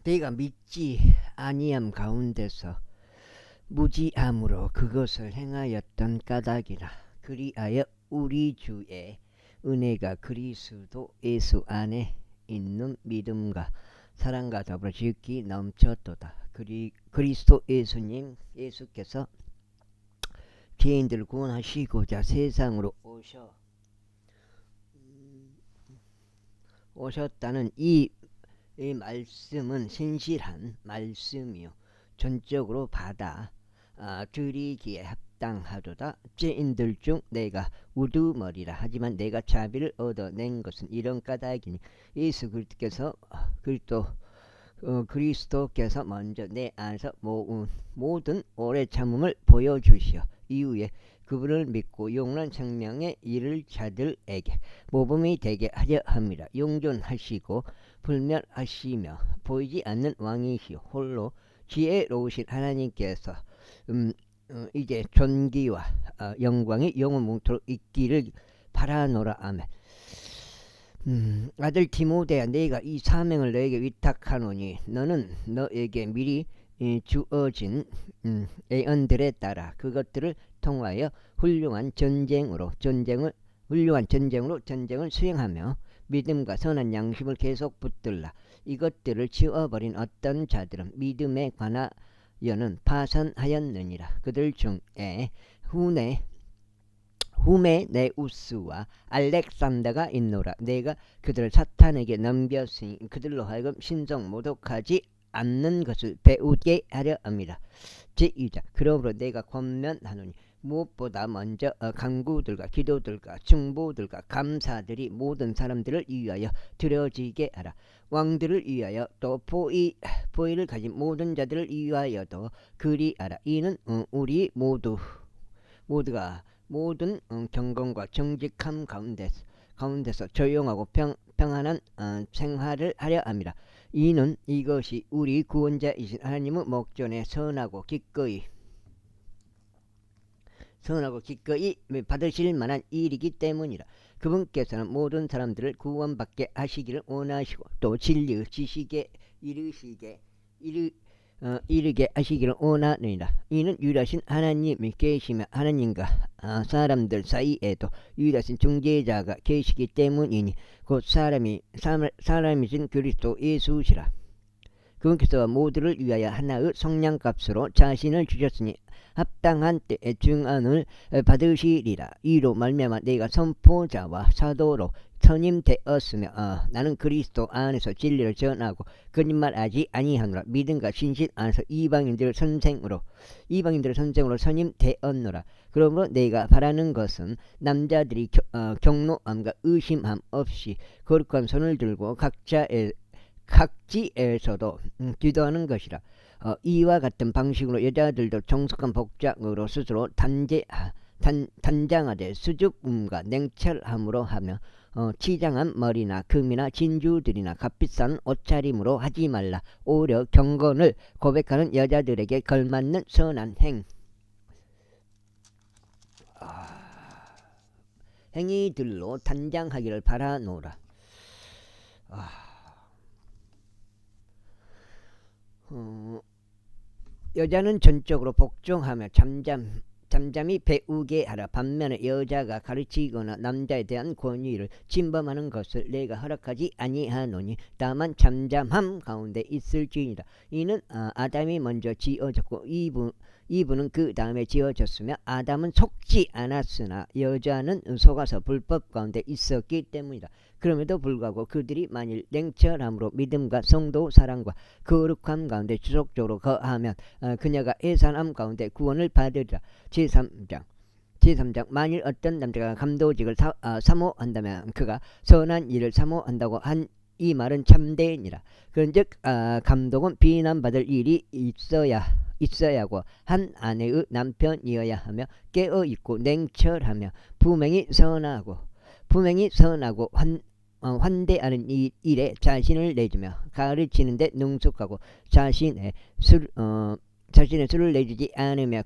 내가 믿지 아니함 가운데서 무지함으로 그것을 행하였던 까닭이라. 그리하여 우리 주의 은혜가 그리스도 예수 안에 있는 믿음과 사랑과 더불어 지극히 넘쳤도다. 그리스도 예수께서 죄인들을 구원하시고자 세상으로 오셨다는 이 말씀은 신실한 말씀이요 전적으로 받아 드리기에 합당하도다. 죄인들 중 내가 우두머리라. 하지만 내가 자비를 얻어낸 것은 이런 까닭이니 예수 그리스도께서 먼저 내 안에서 모든 오래 참음을 보여주시어 이후에 그분을 믿고 영원한 생명에 이를 자들에게 모범이 되게 하려 함이라. 용존하시고 불멸하시며 보이지 않는 왕이시오 홀로 지혜로우신 하나님께서 이제 존귀와 영광이 영원토록 있기를 바라노라. 아멘. 아들 디모데야, 내가 이 사명을 너에게 위탁하노니 너는 너에게 미리 주어진 예언들에 따라 그것들을 통하여 훌륭한 전쟁으로 전쟁을 수행하며 믿음과 선한 양심을 계속 붙들라. 이것들을 치워버린 어떤 자들은 믿음에 관하여는 파선하였느니라. 그들 중에 후메네우스와 알렉산더가 있노라. 내가 그들을 사탄에게 넘겼으니 그들로 하여금 신성 모독하지 않는 것을 배우게 하려 합니다. 제2장 그러므로 내가 권면하노니 무엇보다 먼저 간구들과 기도들과 중보들과 감사들이 모든 사람들을 위하여 드려지게 하라. 왕들을 위하여 또 보위를 가진 모든 자들을 위하여도 그리하라. 이는 우리 모두가 모든 경건과 정직함 가운데서 조용하고 평안한 생활을 하려 합니다. 이는 이것이 우리 구원자이신 하나님의 목전에 선하고 기꺼이 받으실 만한 일이기 때문이라. 그분께서는 모든 사람들을 구원받게 하시기를 원하시고 또 진리의 지식에 이르게 하시기를 원하느니라. 이는 유일하신 하나님이 계시며 하나님과 사람들 사이에도 유일하신 중재자가 계시기 때문이니 곧 사람이신 그리스도 예수시라. 그분께서 모두를 위하여 하나의 성량값으로 자신을 주셨으니 합당한 때에 증언을 받으시리라. 이로 말미암아 내가 선포자와 사도로 선임되었으며 나는 그리스도 안에서 진리를 전하고 거짓말하지 아니하노라. 믿음과 신실 안에서 이방인들을 선생으로 선임되었노라. 그러므로 내가 바라는 것은 남자들이 경노함과 의심함 없이 거룩한 손을 들고 각지에서도 기도하는 것이라. 이와 같은 방식으로 여자들도 정숙한 복장으로 스스로 단장하되 수줍음과 냉철함으로 하며 치장한 머리나 금이나 진주들이나 값비싼 옷차림으로 하지 말라. 오히려 경건을 고백하는 여자들에게 걸맞는 선한 행위들로 단장하기를 바라노라. 여자는 전적으로 복종하며 잠잠히 배우게 하라. 반면에 여자가 가르치거나 남자에 대한 권위를 침범하는 것을 내가 허락하지 아니하노니 다만 잠잠함 가운데 있을지니라. 이는 아담이 먼저 지어졌고 이브는 그 다음에 지어졌으며 아담은 속지 않았으나 여자는 속아서 불법 가운데 있었기 때문이다. 그럼에도 불구하고 그들이 만일 냉철함으로 믿음과 성도 사랑과 거룩함 가운데 지속적으로 거하면 그녀가 해산함 가운데 구원을 받으리라. 제3장 만일 어떤 남자가 감도직을 사모한다면 그가 선한 일을 사모한다고 한 이 말은 참되니라. 그런즉 감독은 비난받을 일이 있어야 하고 한 아내의 남편이어야 하며 깨어있고 냉철하며 부맹이 선하고 환대하는 일에 자신을 내주며 가르치는데 능숙하고 자신의 술을 내주지 않으며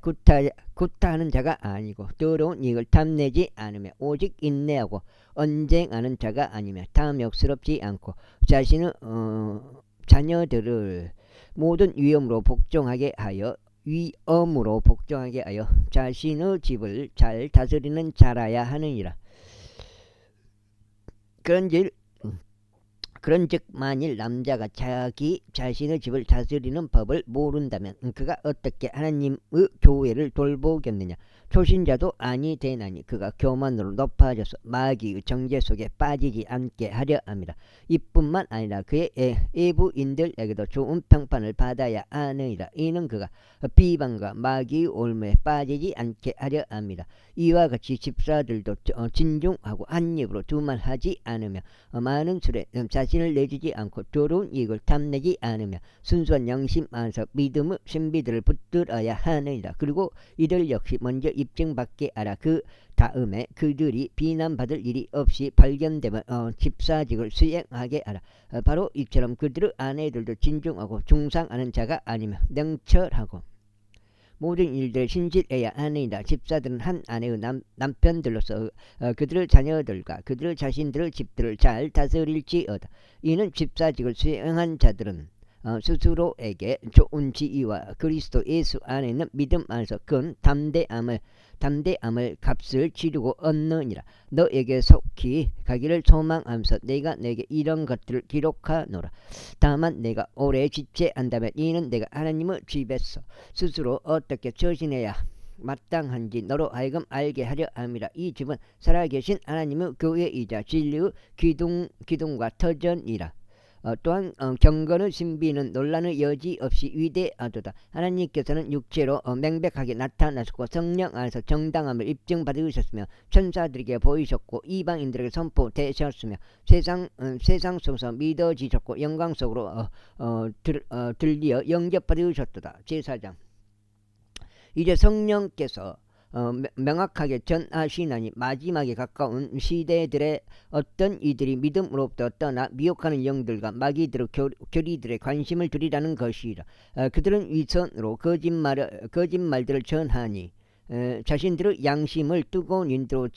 구타하는 자가 아니고 더러운 이익을 탐내지 않으며 오직 인내하고 언쟁하는 자가 아니며 탐욕스럽지 않고 자신의 자녀들을 모든 위엄으로 복종하게 하여 자신의 집을 잘 다스리는 자라야 하느니라. 그런즉 만일 남자가 자기 자신의 집을 다스리는 법을 모른다면 그가 어떻게 하나님의 교회를 돌보겠느냐. 초신자도 아니 되나니 그가 교만으로 높아져서 마귀의 정죄 속에 빠지지 않게 하려 합니다. 이뿐만 아니라 그의 애부인들에게도 좋은 평판을 받아야 하느니라. 이는 그가 비방과 마귀의 올무에 빠지지 않게 하려 합니다. 이와 같이 집사들도 진중하고 한 입으로 두말하지 않으며 많은 술에 자신을 내주지 않고 더러운 이익을 탐내지 않으며 순수한 양심 안에서 믿음의 신비들을 붙들어야 하느니라. 그리고 이들 역시 먼저 입증받게 하라. 그 다음에 그들이 비난받을 일이 없이 발견되면 집사직을 수행하게 하라. 바로 이처럼 그들의 아내들도 진중하고 중상하는 자가 아니며 냉철하고 모든 일들에 신실해야 하느니라. 집사들은 한 아내의 남편들로서 그들의 자녀들과 그들의 자신들의 집들을 잘 다스릴지어다. 이는 집사직을 수행한 자들은 스스로에게 좋은 지위와 그리스도 예수 안에 있는 믿음 안에서 큰 담대함을 값을 치르고 얻느니라. 너에게 속히 가기를 소망하면서 내가 내게 이런 것들을 기록하노라. 다만 내가 오래 지체한다면 이는 내가 하나님의 집에서 스스로 어떻게 처신해야 마땅한지 너로 하여금 알게 하려 함이라. 이 집은 살아계신 하나님의 교회이자 진리의 기둥과 터전이라. 또한 경건의 신비는 논란의 여지 없이 위대하도다. 하나님께서는 육체로 명백하게 나타나셨고 성령 안에서 정당함을 입증받으셨으며 천사들에게 보이셨고 이방인들에게 선포되셨으며 세상 속에서 믿어지셨고 영광 속으로 들리어 영접받으셨도다. 제4장. 이제 성령께서 명확하게 전하시나니 마지막에 가까운 시대들의 어떤 이들이 믿음으로부터 떠나 미혹하는 영들과 마귀들의 교리들의 관심을 두리라는 것이라. 그들은 위선으로 거짓말들을 전하니 자신들의 양심을 뜨거운 인도로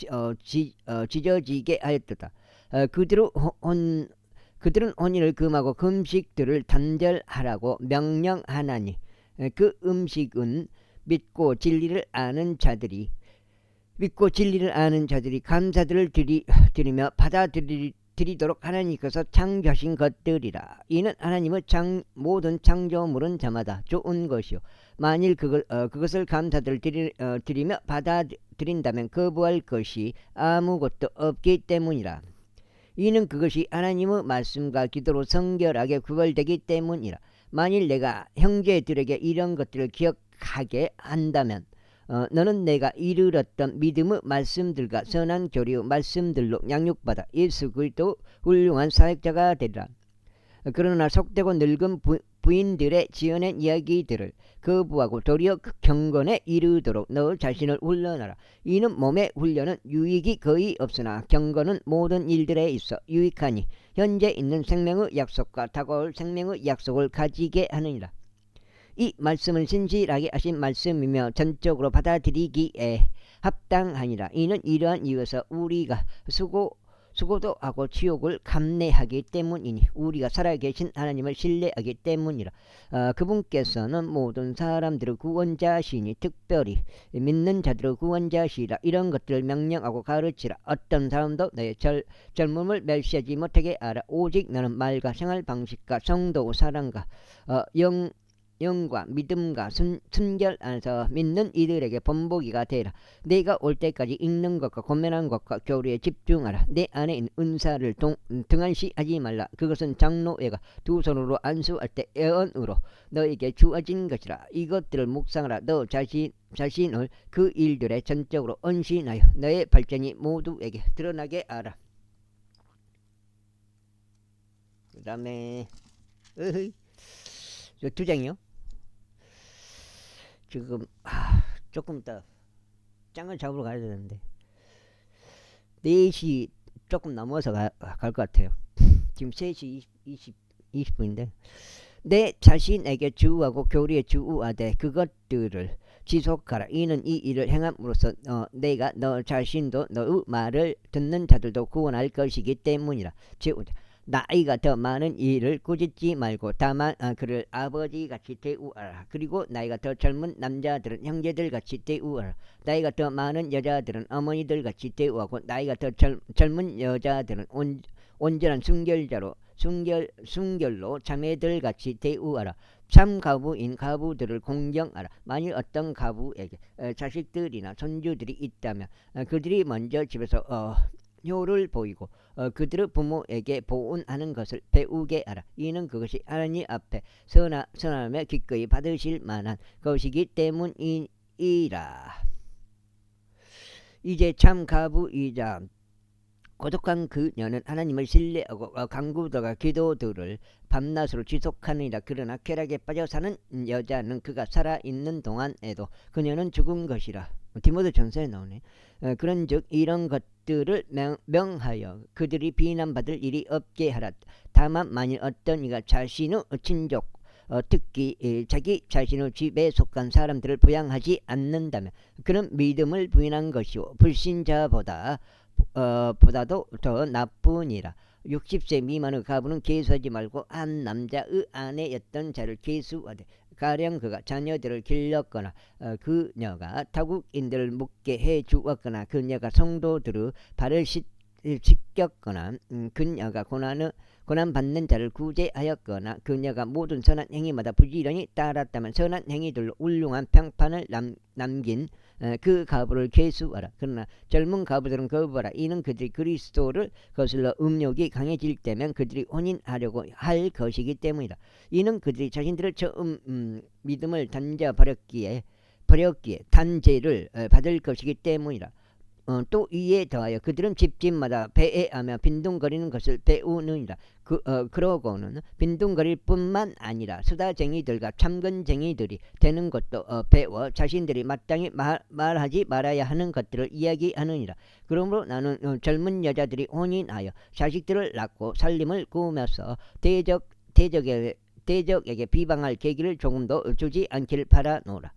찢어지게 하였도다. 그들은 혼인을 금하고 금식들을 단절하라고 명령하나니 그 음식은 믿고 진리를 아는 자들이 감사들을 드리며 받아들이도록 하나님께서 창조하신 것들이라. 이는 하나님의 모든 창조물은 자마다 좋은 것이요 만일 그것을 감사들을 드리며 받아들인다면 거부할 것이 아무것도 없기 때문이라. 이는 그것이 하나님의 말씀과 기도로 성결하게 구별되기 때문이라. 만일 내가 형제들에게 이런 것들을 기억하게 한다면 너는 내가 이르렀던 믿음의 말씀들과 선한 교리의 말씀들로 양육받아 예수 그리스도 훌륭한 사역자가 되리라. 그러나 속되고 늙은 부인들의 지어낸 이야기들을 거부하고 도리어 경건에 이르도록 너 자신을 훈련하라. 이는 몸의 훈련은 유익이 거의 없으나 경건은 모든 일들에 있어 유익하니 현재 있는 생명의 약속과 다가올 생명의 약속을 가지게 하느니라. 이 말씀은 신실하게 하신 말씀이며 전적으로 받아들이기에 합당하니라. 이는 이러한 이유에서 우리가 수고도 하고 지옥을 감내하기 때문이니 우리가 살아계신 하나님을 신뢰하기 때문이라. 그분께서는 모든 사람들의 구원자시니 특별히 믿는 자들의 구원자시라. 이런 것들을 명령하고 가르치라. 어떤 사람도 너의 젊음을 멸시하지 못하게 하라. 오직 너는 말과 생활 방식과 성도의 사랑과 영과 믿음과 순결 안에서 믿는 이들에게 본보기가 되라. 내가 올 때까지 읽는 것과 고면한 것과 교리에 집중하라. 내 안에 있는 은사를 등한시하지 말라. 그것은 장로회가 두 손으로 안수할 때 예언으로 너에게 주어진 것이라. 이것들을 묵상하라. 너 자신을 그 일들에 전적으로 헌신하여 너의 발전이 모두에게 드러나게 하라. 그 다음에 두 장이요. 지금 조금 더 짱을 잡으러 가야 되는데 4시 조금 넘어서 갈 것 같아요. 지금 3시 20분인데 내 자신에게 주우하고 교리에 주우하되 그것들을 지속하라. 이는 이 일을 행함으로써 내가 너 자신도 너의 말을 듣는 자들도 구원할 것이기 때문이라. 나이가 더 많은 이를 꾸짖지 말고 다만 그를 아버지같이 대우하라. 그리고 나이가 더 젊은 남자들은 형제들같이 대우하라. 나이가 더 많은 여자들은 어머니들같이 대우하고 나이가 더 젊은 여자들은 온전한 순결로 자매들같이 대우하라. 참 가부인 가부들을 공경하라. 만일 어떤 가부에게 자식들이나 손주들이 있다면 그들이 먼저 집에서 효를 보이고 그들의 부모에게 보온하는 것을 배우게 하라. 이는 그것이 하나님 앞에 선하며 기꺼이 받으실 만한 것이기 때문이라. 이제 참 가부이자 고독한 그녀는 하나님을 신뢰하고 강구들과 기도들을 밤낮으로 지속하느니라. 그러나 쾌락에 빠져 사는 여자는 그가 살아있는 동안에도 그녀는 죽은 것이라. 디모데전서에 나오네. 그런즉 이런 것들을 명하여 그들이 비난받을 일이 없게 하라. 다만 만일 어떤 이가 자신의 친족 특히 자기 자신의 집에 속한 사람들을 부양하지 않는다면 그는 믿음을 부인한 것이요 불신자보다도 더 나쁘니라. 60세 미만의 가부는 계수하지 말고 한 남자의 아내였던 자를 계수하되 가령 그가 자녀들을 길렀거나 그녀가 타국인들을 묵게 해 주었거나 그녀가 성도들의 발을 씻겼거나 그녀가 고난받는 자를 구제하였거나 그녀가 모든 선한 행위마다 부지런히 따랐다면 선한 행위들로 훌륭한 평판을 남긴 그 가부를 계수하라. 그러나 젊은 가부들은 거부하라. 이는 그들이 그리스도를 거슬러 음욕이 강해질 때면 그들이 혼인하려고 할 것이기 때문이다. 이는 그들이 자신들을 처음 믿음을 던져버렸기에 단죄를 받을 것이기 때문이다. 또 이에 더하여 그들은 집집마다 배회하며 빈둥거리는 것을 배우느니라. 그러고는 빈둥거릴 뿐만 아니라 수다쟁이들과 참근쟁이들이 되는 것도 배워 자신들이 마땅히 말하지 말아야 하는 것들을 이야기하느니라. 그러므로 나는 젊은 여자들이 혼인하여 자식들을 낳고 살림을 꾸며서 대적에게 비방할 계기를 조금도 주지 않기를 바라노라.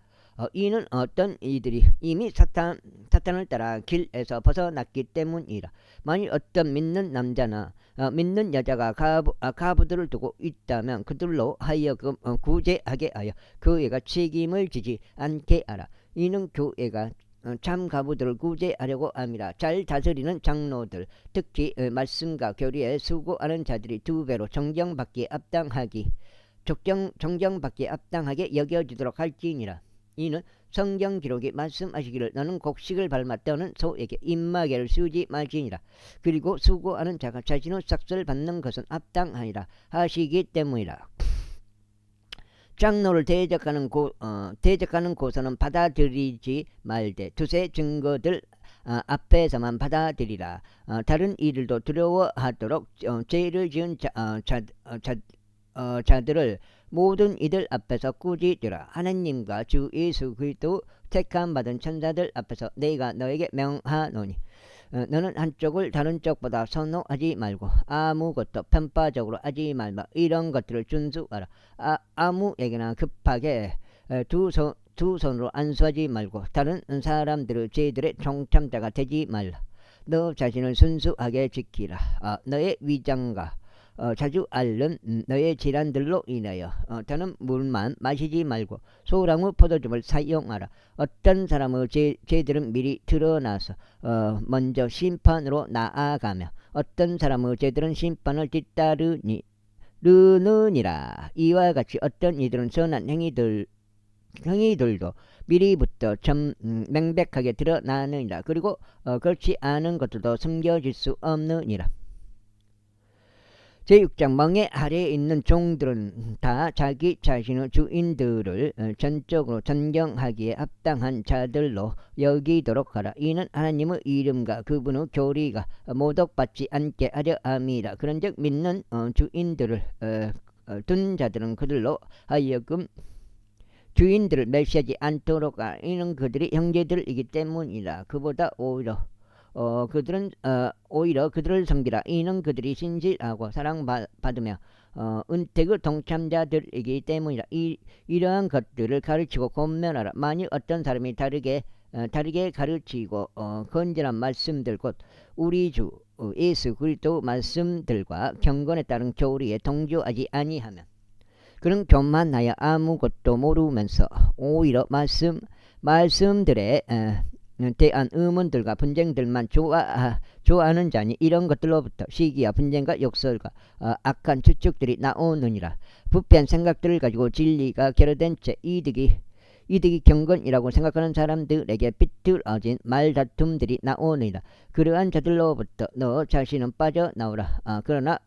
이는 어떤 이들이 이미 사탄을 따라 길에서 벗어났기 때문이라. 만일 어떤 믿는 남자나 믿는 여자가 가부들을 두고 있다면 그들로 하여금 구제하게 하여 교회가 책임을 지지 않게 하라. 이는 교회가 참 가부들을 구제하려고 함이라. 잘 다스리는 장로들 특히 말씀과 교리에 수고하는 자들이 2배로 존경받기에 합당하게 여겨지도록 할지니라. 이는 성경 기록이 말씀하시기를 너는 곡식을 밟아 떠는 소에게 입마개를 씌우지 말지니라. 그리고 수고하는 자가 자신의 삭슬을 받는 것은 합당하니라 하시기 때문이라. 장로를 대적하는 고소는 받아들이지 말되 두세 증거들 앞에서만 받아들이라. 다른 이들도 두려워하도록 죄를 지은 자들을 모든 이들 앞에서 꾸짖으라. 하나님과 주 예수 그리스도 택함 받은 천사들 앞에서 내가 너에게 명하노니 너는 한쪽을 다른 쪽보다 선호하지 말고 아무것도 편파적으로 하지 말며 이런 것들을 준수하라. 아무에게나 급하게 두 손으로 안수하지 말고 다른 사람들의 죄들의 종참자가 되지 말라. 너 자신을 순수하게 지키라. 너의 위장과 자주 앓는 너의 질환들로 인하여 더는 물만 마시지 말고 소량의 포도즙을 사용하라. 어떤 사람의 죄들은 미리 드러나서 먼저 심판으로 나아가며 어떤 사람의 죄들은 심판을 뒤따르느니라. 이와 같이 어떤 이들은 선한 행위들도 미리부터 명백하게 드러나느니라. 그리고 그렇지 않은 것들도 숨겨질 수 없느니라. 제6장 멍에 아래에 있는 종들은 다 자기 자신의 주인들을 전적으로 존경하기에 합당한 자들로 여기도록 하라. 이는 하나님의 이름과 그분의 교리가 모독받지 않게 하려 함이라. 그런즉 믿는 주인들을 둔 자들은 그들로 하여금 주인들을 멸시하지 않도록 이는 그들이 형제들이기 때문이라. 그보다 그들은 오히려 그들을 섬기라. 이는 그들이 신실하고 사랑받으며 은택의 동참자들이기 때문이라. 이러한 것들을 가르치고 권면하라. 만일 어떤 사람이 다르게 가르치고 건전한 말씀들 곧 우리 주 예수 그리스도 말씀들과 경건에 따른 교리에 동조하지 아니하면 그는 교만하여 아무것도 모르면서 오히려 말씀들에 대한 의문들과 분쟁들만 좋아하는 자니 이런 것들로부터 시기와 분쟁과 욕설과 악한 추측들이 나오느니라. 부패한 생각들을 가지고 진리가 결여된 채 이득이 경건이라고 생각하는 사람들에게 삐뚤어진 말다툼들이 나오느니라. 그러한 자들로부터 너 자신은 빠져나오라. 그러나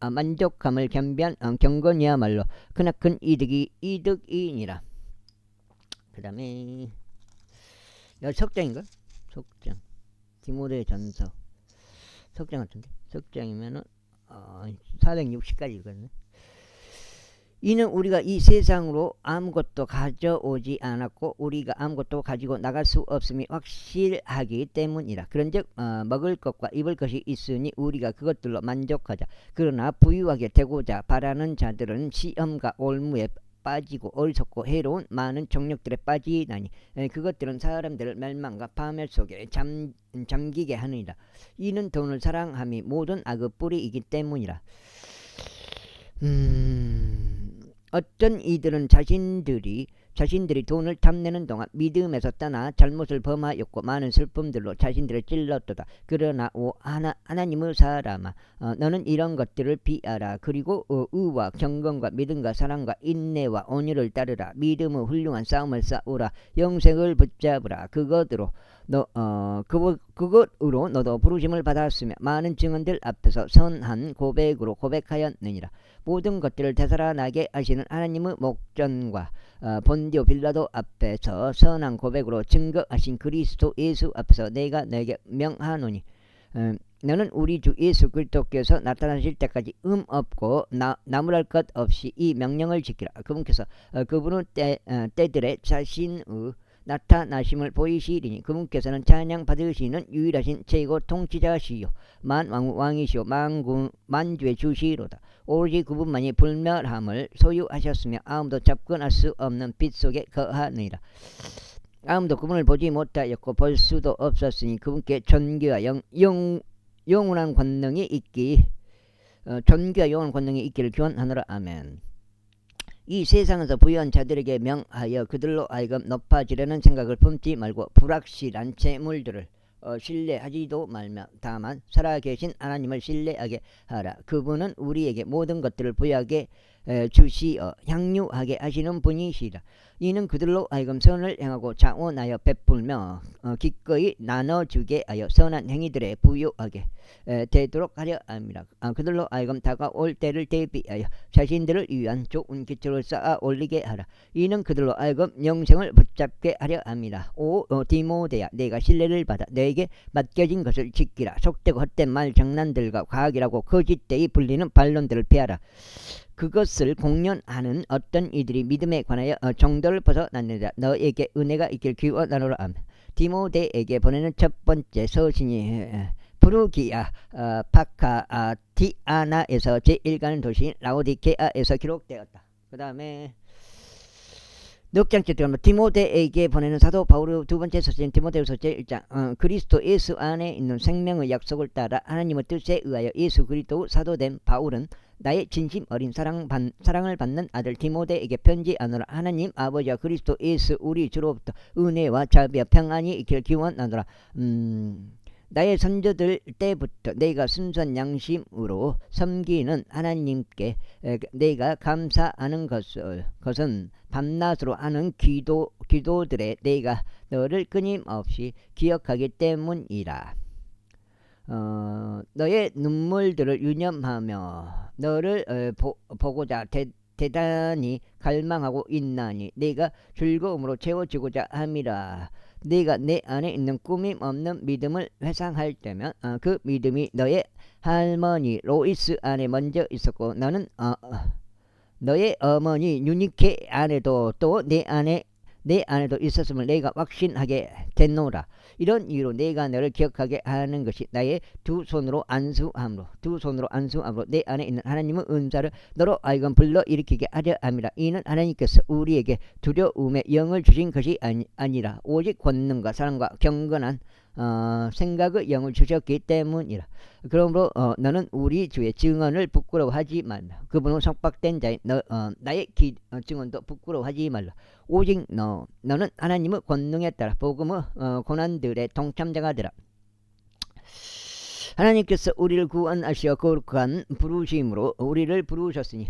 만족함을 겸비한 경건이야말로 크나큰 이득이니라. 그 다음에 석장인가? 석장 디모데전서 석장 같은데 석장이면은 460까지 읽었네. 이는 우리가 이 세상으로 아무것도 가져오지 않았고 우리가 아무것도 가지고 나갈 수 없음이 확실하기 때문이라. 그런즉 먹을 것과 입을 것이 있으니 우리가 그것들로 만족하자. 그러나 부유하게 되고자 바라는 자들은 시험과 올무에 빠지고 어리석고 해로운 많은 정력들에 빠지나니 그것들은 사람들을 멸망과 파멸 속에 잠기게 하느니라. 이는 돈을 사랑함이 모든 악의 뿌리이기 때문이라. 어떤 이들은 자신들이 돈을 탐내는 동안 믿음에서 떠나 잘못을 범하였고 많은 슬픔들로 자신들을 찔렀도다. 그러나 하나님의 사람아, 너는 이런 것들을 피하라. 그리고 의와 경건과 믿음과 사랑과 인내와 온유를 따르라. 믿음의 훌륭한 싸움을 싸우라. 영생을 붙잡으라. 그것으로 너도 부르심을 받았으며 많은 증언들 앞에서 선한 고백으로 고백하였느니라. 모든 것들을 되살아나게 하시는 하나님의 목전과 본디오 빌라도 앞에서 선한 고백으로 증거하신 그리스도 예수 앞에서 내가 너에게 명하노니 너는 우리 주 예수 그리스도께서 나타나실 때까지 없고 나무랄 것 없이 이 명령을 지키라. 그분은 때들의 자신의 나타나심을 보이시리니 그분께서는 찬양 받으시는 유일하신 최고 통치자시요 만왕이시요 만주의 주시로다. 오로지 그분만이 불멸함을 소유하셨으며 아무도 접근할 수 없는 빛 속에 거하느니라. 아무도 그분을 보지 못하였고 볼 수도 없었으니 그분께 존귀와 영원한 권능이 있기를 기원하노라. 아멘. 이 세상에서 부유한 자들에게 명하여 그들로 하여금 높아지려는 생각을 품지 말고 불확실한 재물들을 신뢰하지도 말며 다만 살아계신 하나님을 신뢰하게 하라. 그분은 우리에게 모든 것들을 부유하게 주시어 향유하게 하시는 분이시라. 이는 그들로 하여금 선을 행하고 자원하여 베풀며 기꺼이 나눠주게 하여 선한 행위들에 부유하게 되도록 하려 함이라. 그들로 하여금 다가올 때를 대비하여 자신들을 위한 좋은 기초를 쌓아 올리게 하라. 이는 그들로 하여금 영생을 붙잡게 하려 함이라. 오 디모데야, 내가 신뢰를 받아 너에게 맡겨진 것을 지키라. 속되고 헛된 말 장난들과 과학이라고 거짓되이 불리는 반론들을 피하라. 그것을 공론하는 어떤 이들이 믿음에 관하여 정도를 벗어났느니라. 너에게 은혜가 있길 기원하노라. 디모데에게 보내는 첫 번째 서신이 프루기아 파카디아나에서 제1가는 도시인 라오디게아에서 기록되었다. 그 다음에 넉장째 들어가면 디모데에게 보내는 사도 바울의 두 번째 서신 디모데후서 제1장 그리스도 예수 안에 있는 생명의 약속을 따라 하나님의 뜻에 의하여 예수 그리스도 사도된 바울은 나의 진심 어린 사랑을 받는 아들 디모데에게 편지하노라. 하나님 아버지와 그리스도 예수 우리 주로부터 은혜와 자비와 평안이 있기를 기원하노라. 나의 선조들 때부터 내가 순수한 양심으로 섬기는 하나님께 내가 감사하는 것은 밤낮으로 하는 기도들에 내가 너를 끊임없이 기억하기 때문이라. 너의 눈물들을 유념하며 너를 보고자 대단히 갈망하고 있나니 내가 즐거움으로 채워지고자 함이라. 네가 내 안에 있는 꾸밈 없는 믿음을 회상할 때면 그 믿음이 너의 할머니 로이스 안에 먼저 있었고 너는 너의 어머니 유니케 안에도 또 내 안에도 있었음을 내가 확신하게 됐노라. 이런 이유로 내가 너를 기억하게 하는 것이 나의 두 손으로 안수함으로 내 안에 있는 하나님의 은사를 너로 하여금 불러일으키게 하려 함이라. 이는 하나님께서 우리에게 두려움의 영을 주신 것이 아니라 오직 권능과 사랑과 경건한 생각의 영을 주셨기 때문이라. 그러므로 너는 우리 주의 증언을 부끄러워하지 말라. 그분은 속박된 자의 나의 증언도 부끄러워하지 말라. 오직 너는 하나님의 권능에 따라 복음의 고난들의 동참자가 되라. 하나님께서 우리를 구원하시어 거룩한 부르심으로 우리를 부르셨으니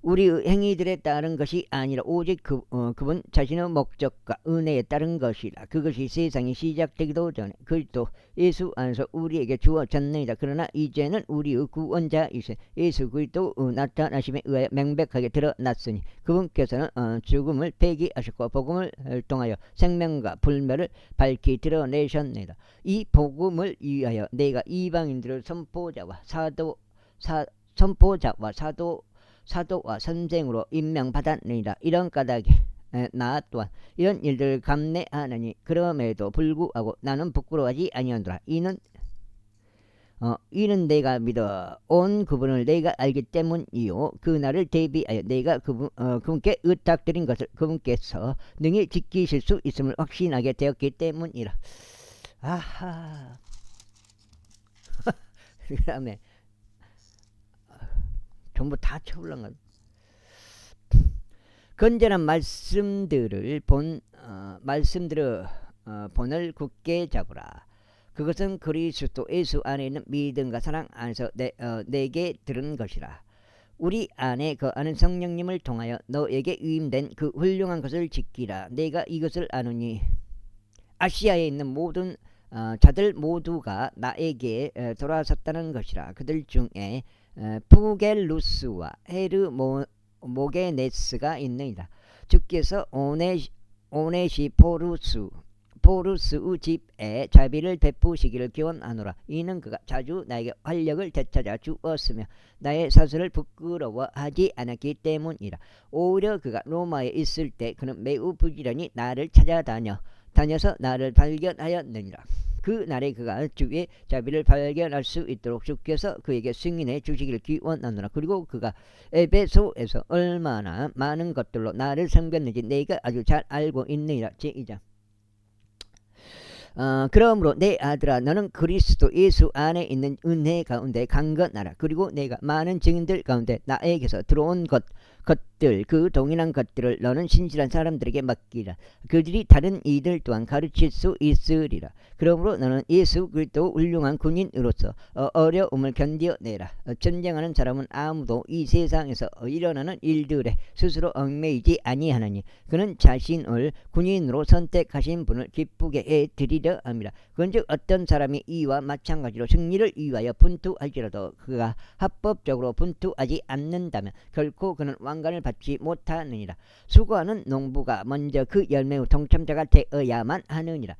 우리의 행위들에 따른 것이 아니라 오직 그분 자신의 목적과 은혜에 따른 것이라. 그것이 세상이 시작되기도 전에 그리스도 예수 안에서 우리에게 주어졌느니라. 그러나 이제는 우리의 구원자이신 예수 그리스도 나타나심에 의하여 명백하게 드러났으니 그분께서는 죽음을 폐기하셨고 복음을 통하여 생명과 불멸을 밝히 드러내셨느니라. 이 복음을 위하여 내가 이방인들을 선포자와 사도와 선생으로 임명받았느니라. 이런 까닭에 나 또한 이런 일들을 감내하느니 그럼에도 불구하고 나는 부끄러워하지 아니하노라. 이는 내가 믿어 온 그분을 내가 알기 때문이요 그날을 대비하여 내가 그분께 의탁드린 것을 그분께서 능히 지키실 수 있음을 확신하게 되었기 때문이라. 아하. 그 다음에 전부 다 쳐올라가. 건전한 말씀들을 본을 굳게 잡으라. 그것은 그리스도 예수 안에 있는 믿음과 사랑 안에서 내게 들은 것이라. 우리 안에 거하는 성령님을 통하여 너에게 위임된 그 훌륭한 것을 지키라. 내가 이것을 아노니 아시아에 있는 모든 자들 모두가 나에게 돌아섰다는 것이라. 그들 중에 푸겔루스와 헤르모게네스가 있느니라. 주께서 오네시포루스의 집에 자비를 베푸시기를 기원하노라. 이는 그가 자주 나에게 활력을 되찾아 주었으며 나의 사슬을 부끄러워하지 않았기 때문이라. 오히려 그가 로마에 있을 때 그는 매우 부지런히 나를 찾아다녀서 나를 발견하였느니라. 그 날에 그가 주의 자비를 발견할 수 있도록 주께서 그에게 승인해 주시기를 기원하노라. 그리고 그가 에베소에서 얼마나 많은 것들로 나를 섬겼는지 내가 아주 잘 알고 있느니라. 제2장. 그러므로 내 아들아 너는 그리스도 예수 안에 있는 은혜 가운데 강건하라. 그리고 내가 많은 증인들 가운데 나에게서 들어온 것들 그 동일한 것들을 너는 신실한 사람들에게 맡기라. 그들이 다른 이들 또한 가르칠 수 있으리라. 그러므로 너는 예수 그리스도 훌륭한 군인으로서 어려움을 견뎌내라. 전쟁하는 사람은 아무도 이 세상에서 일어나는 일들에 스스로 얽매이지 아니하나니 그는 자신을 군인으로 선택하신 분을 기쁘게 해드리려 합니다. 그런즉 어떤 사람이 이와 마찬가지로 승리를 위하여 분투할지라도 그가 합법적으로 분투하지 않는다면 결코 그는 왕관을 받지 못하느니라. 수고하는 농부가 먼저 그 열매의 동참자가 되어야만 하느니라.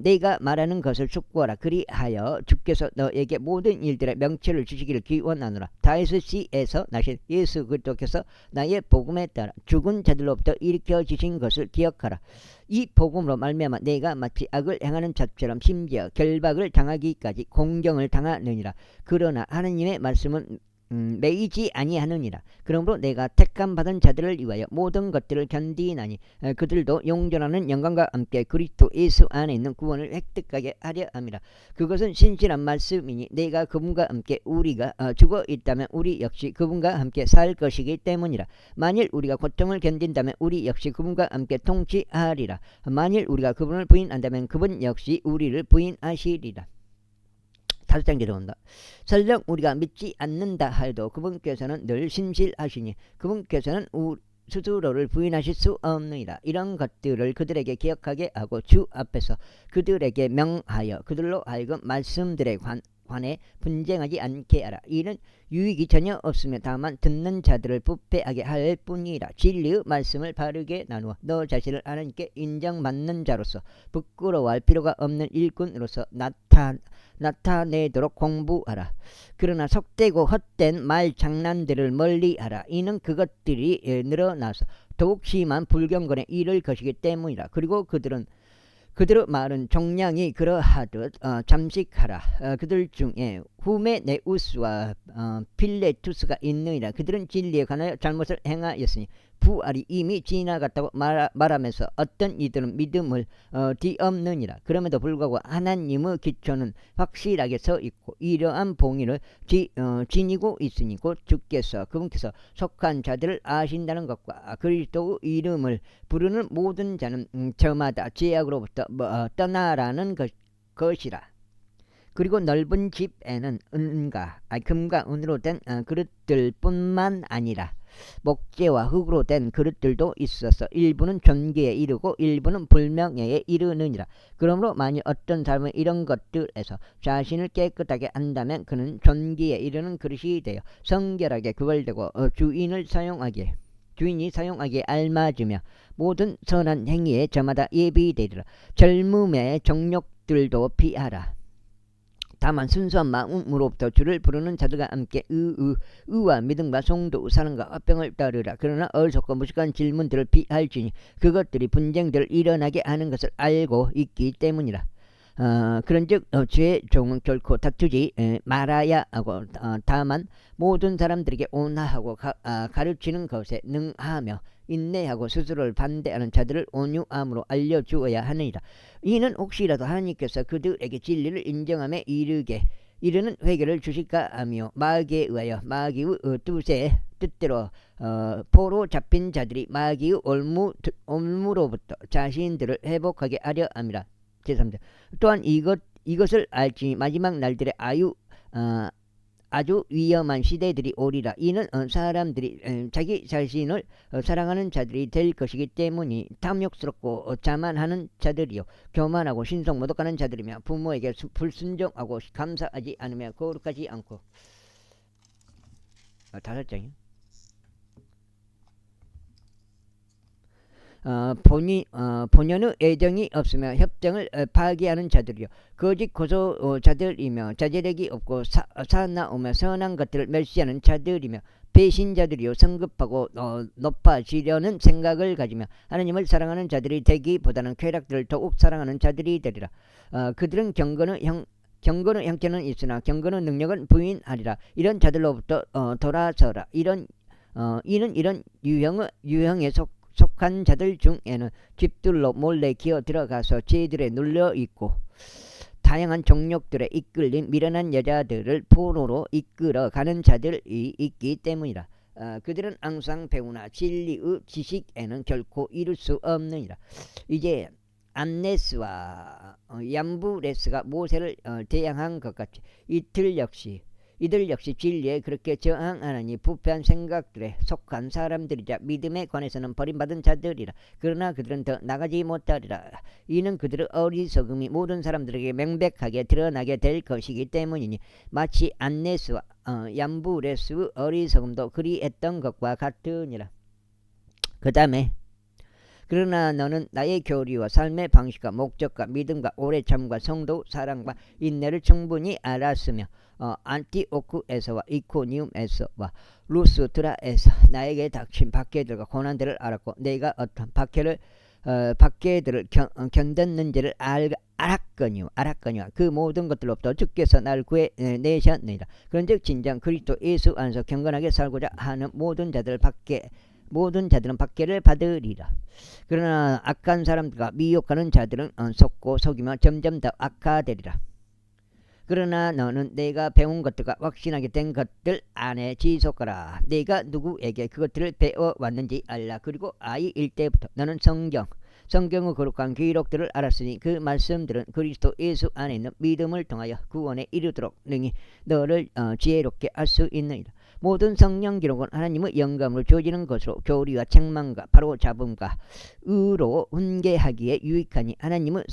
내가 말하는 것을 숙고하라. 그리하여 주께서 너에게 모든 일들의 명체를 주시기를 기원하노라. 다윗시에서 나신 예수 그리스도께서 나의 복음에 따라 죽은 자들로부터 일으켜 주신 것을 기억하라. 이 복음으로 말미암아 내가 마치 악을 행하는 자처럼 심지어 결박을 당하기까지 공경을 당하느니라. 그러나 하느님의 말씀은 매이지 아니하느니라. 그러므로 내가 택함 받은 자들을 위하여 모든 것들을 견디나니 그들도 용전하는 영광과 함께 그리스도 예수 안에 있는 구원을 획득하게 하려 함이라. 그것은 신실한 말씀이니 내가 그분과 함께 우리가 죽어 있다면 우리 역시 그분과 함께 살 것이기 때문이라. 만일 우리가 고통을 견딘다면 우리 역시 그분과 함께 통치하리라. 만일 우리가 그분을 부인한다면 그분 역시 우리를 부인하시리라. 5장 들어온다. 설령 우리가 믿지 않는다 하여도 그분께서는 늘 신실하시니 그분께서는 스스로를 부인하실 수 없느니라. 이런 것들을 그들에게 기억하게 하고 주 앞에서 그들에게 명하여 그들로 하여금 말씀들에 관해 분쟁하지 않게 하라. 이는 유익이 전혀 없으며 다만 듣는 자들을 부패하게 할 뿐이라. 진리의 말씀을 바르게 나누어 너 자신을 하나님께 인정받는 자로서 부끄러워할 필요가 없는 일꾼으로서 나타내도록 공부하라. 그러나 속되고 헛된 말 장난들을 멀리하라. 이는 그것들이 늘어나서 더욱 심한 불경건에 이를 것이기 때문이라. 그리고 그들의 말은 종량이 그러하듯 잠식하라. 그들 중에 후메네우스와 필레투스가 있느니라. 그들은 진리에 관하여 잘못을 행하였으니 부활이 이미 지나갔다고 말하면서 어떤 이들은 믿음을 뒤엎느니라. 그럼에도 불구하고 하나님의 기초는 확실하게 서 있고 이러한 봉인을 지니고 있으니 곧 주께서 그분께서 속한 자들을 아신다는 것과 그리스도의 이름을 부르는 모든 자는 저마다 죄악으로부터 떠나라는 것이라. 그리고 넓은 집에는 금과 은으로 된 그릇들뿐만 아니라 목재와 흙으로 된 그릇들도 있어서 일부는 존귀에 이르고 일부는 불명예에 이르느니라. 그러므로 만일 어떤 사람은 이런 것들에서 자신을 깨끗하게 한다면 그는 존귀에 이르는 그릇이 되어 성결하게 구별되고 주인이 사용하기에 알맞으며 모든 선한 행위에 저마다 예비되리라. 젊음의 정욕들도 피하라. 다만 순수한 마음으로부터 주를 부르는 자들과 함께 의와 믿음과 성도 사랑과 화평을 따르라. 그러나 어리석고 무식한 질문들을 피할지니 그것들이 분쟁들을 일어나게 하는 것을 알고 있기 때문이라. 그런즉 주의 종은 결코 다투지 말아야 하고 다만 모든 사람들에게 온화하고 가르치는 것에 능하며 인내하고 스스로를 반대하는 자들을 온유함으로 알려주어야 하느니라. 이는 혹시라도 하나님께서 그들에게 진리를 인정함에 이르는 회개를 주실까 하며 마귀에 의하여 마귀의 뜻의 뜻대로 포로 잡힌 자들이 마귀의 올무로부터 자신들을 회복하게 하려 함이라. 제3절. 또한 이것을 알지 마지막 날들에 아주 위험한 시대들이 오리라. 이는 사람들이 자기 자신을 사랑하는 자들이 될 것이기 때문이 탐욕스럽고 자만하는 자들이요 교만하고 신성 모독하는 자들이며 부모에게 불순종하고 감사하지 않으며 거룩하지 않고 5장이요. 본연의 애정이 없으며 협정을 파기하는 자들이요 거짓 고소자들이며 자제력이 없고 사나우며 선한 것들을 멸시하는 자들이며 배신자들이요 성급하고 높아지려는 생각을 가지며 하나님을 사랑하는 자들이 되기보다는 쾌락들을 더욱 사랑하는 자들이 되리라. 그들은 경건의 형체는 있으나 경건의 능력은 부인하리라. 이런 자들로부터 돌아서라. 이는 이런 유형에 속한 자들 중에는 집들로 몰래 기어 들어가서 죄들에 눌려 있고 다양한 정욕들에 이끌린 미련한 여자들을 포로로 이끌어 가는 자들이 있기 때문이라. 그들은 항상 배우나 진리의 지식에는 결코 이룰 수 없느니라. 이제 안네스와 얌브레스가 모세를 대항한 것 같이 이들 역시 진리에 그렇게 저항하느니 부패한 생각들에 속한 사람들이자 믿음에 관해서는 버림받은 자들이라. 그러나 그들은 더 나가지 못하리라. 이는 그들의 어리석음이 모든 사람들에게 명백하게 드러나게 될 것이기 때문이니 마치 안네스와 얌브레스의 어리석음도 그리했던 것과 같으니라. 그 다음에 그러나 너는 나의 교리와 삶의 방식과 목적과 믿음과 오래 참과 성도 사랑과 인내를 충분히 알았으며 안티오크에서와 이코니움에서와 루스드라에서 나에게 닥친 박해들과 고난들을 알았고 내가 어떤 박해들을 견뎠는지를 알았거니와 그 모든 것들로부터 주께서 나를 구해내셨느니라. 그런즉 진정 그리스도 예수 안에서 경건하게 살고자 하는 모든 자들은 박해를 받으리라. 그러나 악한 사람들과 미혹하는 자들은 속고 속이며 점점 더 악화되리라. 그러나 너는 내가 배운 것들과 확신하게 된 것들 안에 지속하라. 내가 누구에게 그것들을 배워왔는지 알라. 그리고 아이일 때부터 너는 성경의 거룩한 기록들을 알았으니 그 말씀들은 그리스도 예수 안에 있는 믿음을 통하여 구원에 이르도록 능히 너를 지혜롭게 할 수 있느니라. 모든 성령 기록은 하나님의 영감으로 주어지는 것으로 교리와 책망과 바로잡음과 의로 훈계하기에 유익하니 하나님의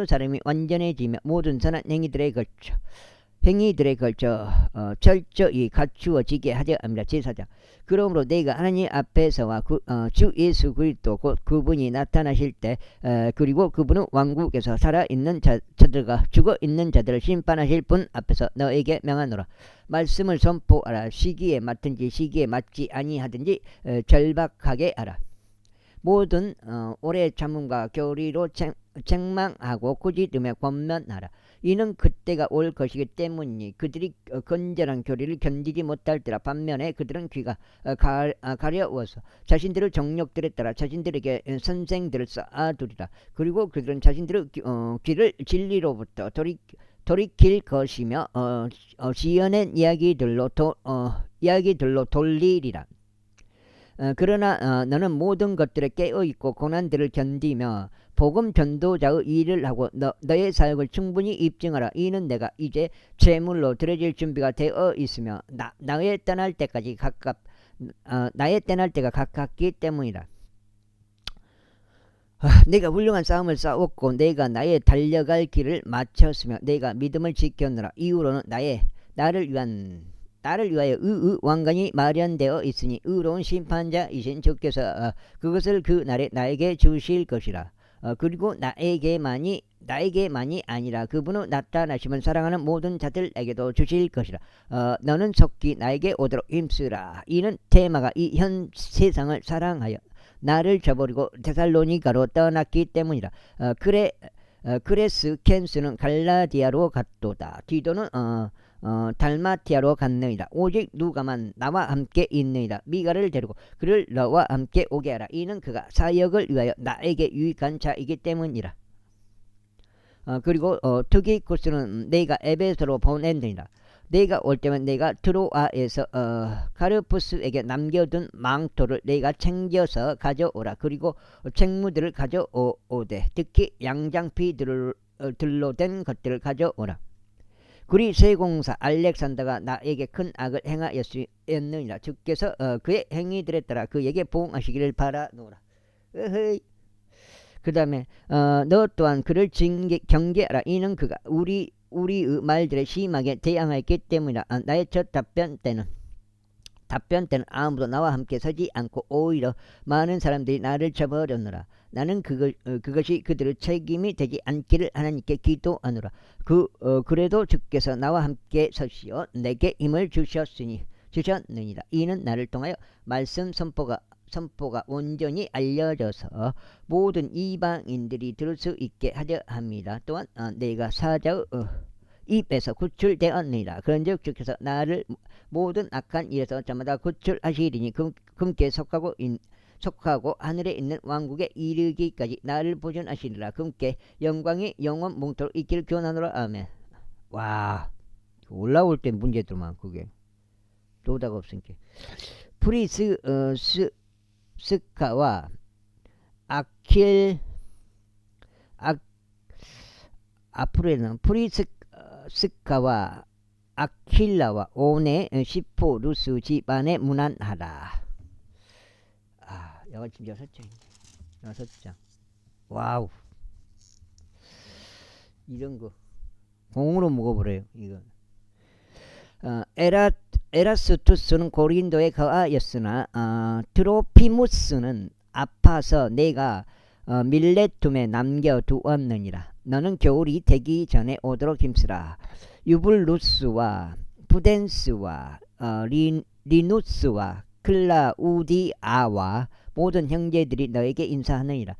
사람이 완전해지며 모든 선한 행위들에 걸쳐 철저히 갖추어지게 하려 합니다. 제4장. 그러므로 내가 하나님 앞에서와 주 예수 그리스도 곧 그분이 나타나실 때 그리고 그분은 왕국에서 살아있는 자들과 죽어있는 자들을 심판하실 분 앞에서 너에게 명하노라. 말씀을 선포하라. 시기에 맞든지 시기에 맞지 아니하든지 절박하게 하라. 모든 오래 참음과 교리로 책망하고 꾸짖으며 권면하라. 이는 그때가 올 것이기 때문이니 그들이 건전한 교리를 견디지 못할 때라. 반면에 그들은 귀가 가려워서 자신들의 정욕들에 따라 자신들에게 선생들을 쌓아두리라. 그리고 그들은 자신들의 귀를 진리로부터 돌이킬 것이며 지어낸 이야기들로 돌리리라. 그러나 너는 모든 것들에 깨어있고 고난들을 견디며 복음 전도자의 일을 하고 너의 사역을 충분히 입증하라. 이는 내가 이제 제물로 드려질 준비가 되어 있으며 나의 떠날 때가 가깝기 때문이라. 내가 훌륭한 싸움을 싸웠고 내가 나의 달려갈 길을 마쳤으며 내가 믿음을 지켰노라. 이후로는 나를 위하여 의의 왕관이 마련되어 있으니 의로운 심판자이신 주께서 그것을 그 날에 나에게 주실 것이라. 그리고 나에게만이 아니라 그분의 나타나심을 사랑하는 모든 자들에게도 주실 것이라. 너는 속히 나에게 오도록 힘쓰라. 이는 테마가 이 현 세상을 사랑하여 나를 저버리고 데살로니가로 떠났기 때문이라. 크레스켄스는 갈라디아로 갔도다. 디도는 달마티아로 갔느니라. 오직 누가만 나와 함께 있느니라. 미가를 데리고 그를 너와 함께 오게 하라. 이는 그가 사역을 위하여 나에게 유익한 자이기 때문이라. 그리고 트기쿠스는 내가 에베소로 보냈느니라. 내가 올 때면 내가 트로아에서 카르푸스에게 남겨둔 망토를 내가 챙겨서 가져오라. 그리고 책무들을 가져오되 특히 양장피들로 된 것들을 가져오라. 그리 세공사 알렉산더가 나에게 큰 악을 행하였느니라. 주께서 그의 행위들에 따라 그에게 보응하시기를 바라노라. 그 다음에 너 또한 그를 경계하라. 이는 그가 우리의 말들에 심하게 대항하였기 때문이라. 나의 첫 답변 때는 아무도 나와 함께 서지 않고 오히려 많은 사람들이 나를 저버렸노라. 나는 그것이 그들의 책임이 되지 않기를 하나님께 기도하노라. 그래도 주께서 나와 함께 서시어 내게 힘을 주셨느니라. 이는 나를 통하여 말씀 선포가 온전히 알려져서 모든 이방인들이 들을 수 있게 하려 합니다. 또한 내가 사자의 입에서 구출되었느니라. 그런즉 주께서 나를 모든 악한 일에서 저마다 구출하시리니 금께 속하고 하늘에 있는 왕국에 이르기까지 나를 보존하시리라. 금께 영광이 영원 뭉토록 있기를 기원하노라. 아멘. 와, 올라올 때 문제들만 그게 도다가 없으니까. 스카와 앞으로는 프리스카와 아킬라와 오네시포루스 집안에 문안하라. 여가 지금 6장인데 6장. 와우, 이런 거 공으로 먹어버려요 이거. 에라스투스는 고린도에 거하였으나 트로피무스는 아파서 내가 밀레툼에 남겨두었느니라. 너는 겨울이 되기 전에 오도록 힘쓰라. 유블루스와 푸덴스와 리누스와 클라우디아와 모든 형제들이 너에게 인사하느니라.